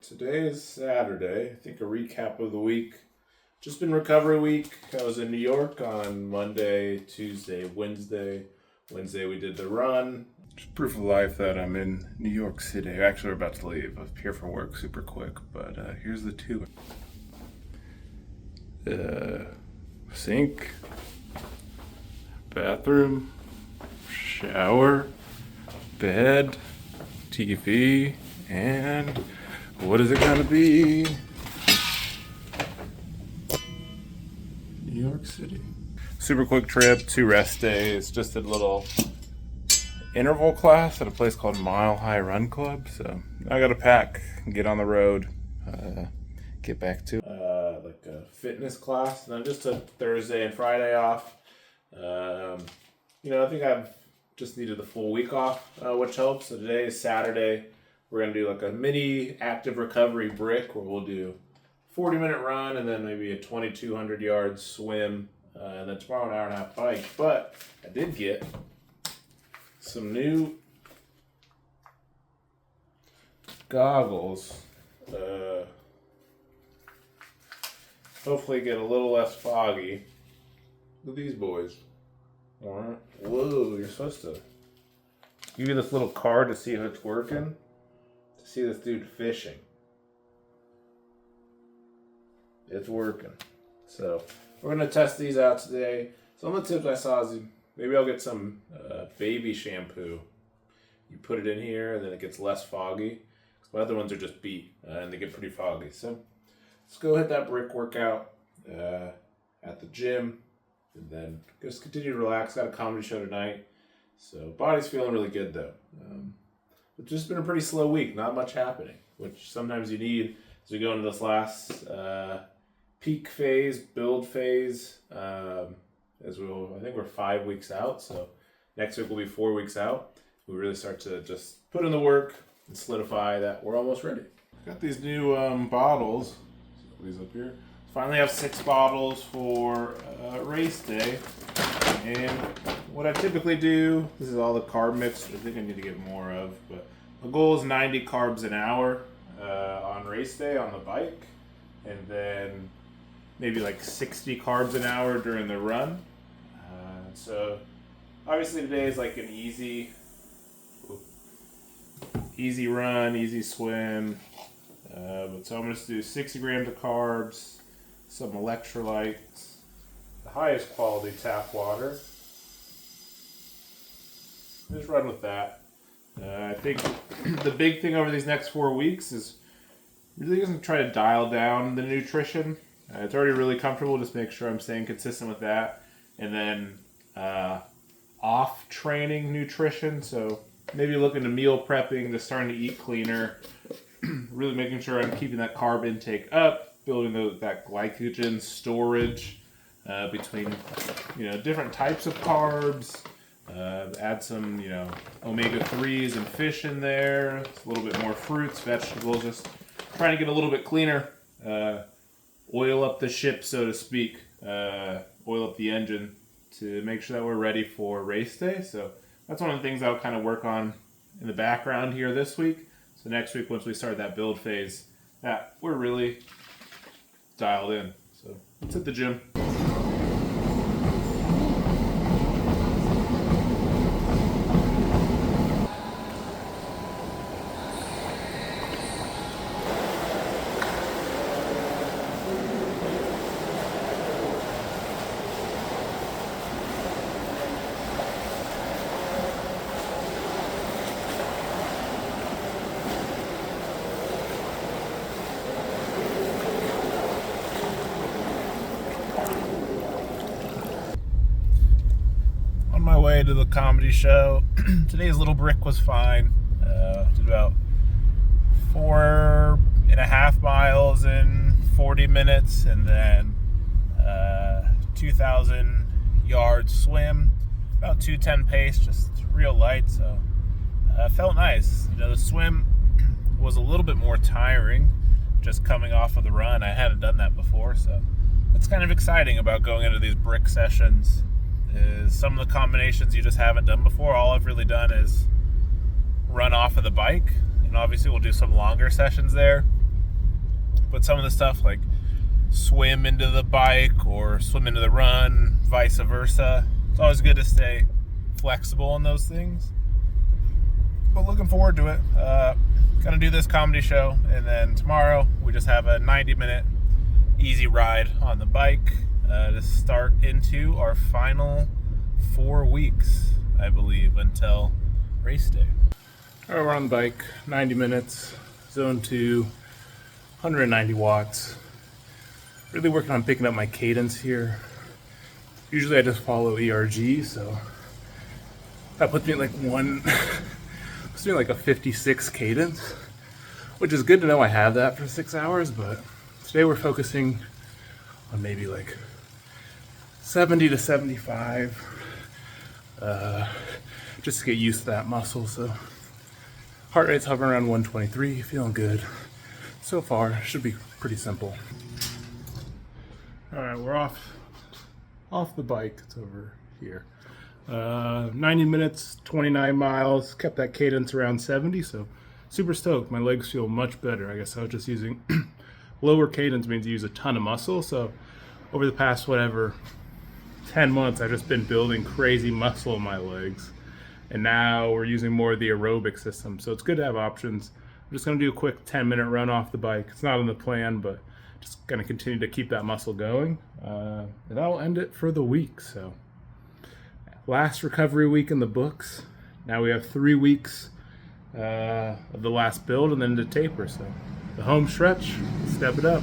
Today is Saturday. I think a recap of the week. Just been recovery week. I was in New York on Monday, Tuesday, Wednesday. Wednesday we did the run. Just proof of life that I'm in New York City. Actually, we're about to leave. I'm here for work super quick, but here's the tour. Sink, bathroom, shower, bed, TV, and what is it gonna be? New York City. Super quick trip, 2 rest days, just a little interval class at a place called Mile High Run Club. So I gotta pack and get on the road, get back to like a fitness class. And I just took Thursday and Friday off. I think I've just needed the full week off, which helps. So today is Saturday. We're going to do like a mini active recovery brick where we'll do a 40-minute run and then maybe a 2,200 yard swim. And then tomorrow an hour and a half bike. But I did get some new goggles. Hopefully get a little less foggy. Look at these boys. All right. Whoa, you're supposed to give you this little card to see if it's working. To see this dude fishing. It's working. So we're gonna test these out today. Some of the tips I saw is maybe I'll get some baby shampoo. You put it in here and then it gets less foggy. My other ones are just beat and they get pretty foggy. So let's go hit that brick workout at the gym. And then just continue to relax. Got a comedy show tonight. So body's feeling really good though. It's just been a pretty slow week. Not much happening, which sometimes you need as we go into this last peak phase, build phase. I think we're 5 weeks out. So next week will be 4 weeks out. We really start to just put in the work and solidify that we're almost ready. Got these new bottles. These up here. Finally have 6 bottles for race day. And what I typically do, this is all the carb mix, I think I need to get more of, but the goal is 90 carbs an hour on race day on the bike, and then maybe like 60 carbs an hour during the run. So obviously today is like an easy run, easy swim. So I'm going to do 60 grams of carbs, some electrolytes, the highest quality tap water. Just run with that. I think the big thing over these next 4 weeks is really going to try to dial down the nutrition. It's already really comfortable. Just make sure I'm staying consistent with that. And then off training nutrition. So maybe looking to meal prepping, just starting to eat cleaner. Really making sure I'm keeping that carb intake up, building that glycogen storage between different types of carbs. Add some omega-3s and fish in there. A little bit more fruits, vegetables. Just trying to get a little bit cleaner. Oil up the ship, so to speak. Oil up the engine to make sure that we're ready for race day. So that's one of the things I'll kind of work on in the background here this week. So next week, once we start that build phase, we're really dialed in. So let's hit the gym. My way to the comedy show. Today's little brick was fine. Did about 4.5 miles in 40 minutes and then 2,000 yard swim, about 2:10 pace, just real light. So felt nice. The swim was a little bit more tiring just coming off of the run. I hadn't done that before, so that's kind of exciting about going into these brick sessions. Is some of the combinations you just haven't done before. All I've really done is run off of the bike, and obviously we'll do some longer sessions there. But some of the stuff like swim into the bike or swim into the run, vice versa. It's always good to stay flexible in those things. But looking forward to it. Gonna do this comedy show, and then tomorrow we just have a 90-minute easy ride on the bike to start into our final 4 weeks, I believe, until race day. All right, we're on the bike, 90 minutes, zone 2, 190 watts. Really working on picking up my cadence here. Usually I just follow ERG, so that puts me at like a 56 cadence, which is good to know I have that for 6 hours, but today we're focusing on maybe like 70 to 75, just to get used to that muscle. So heart rate's hovering around 123, feeling good. So far, should be pretty simple. All right, we're off the bike. It's over here. 90 minutes, 29 miles, kept that cadence around 70, so super stoked. My legs feel much better. I guess I was just using lower cadence means you use a ton of muscle, so over the past 10 months I've just been building crazy muscle in my legs, and now we're using more of the aerobic system, so it's good to have options. I'm just going to do a quick 10-minute run off the bike. It's not in the plan, but just going to continue to keep that muscle going, and that'll end it for the week. So last recovery week in the books. Now we have 3 weeks of the last build and then to taper. So the home stretch, step it up.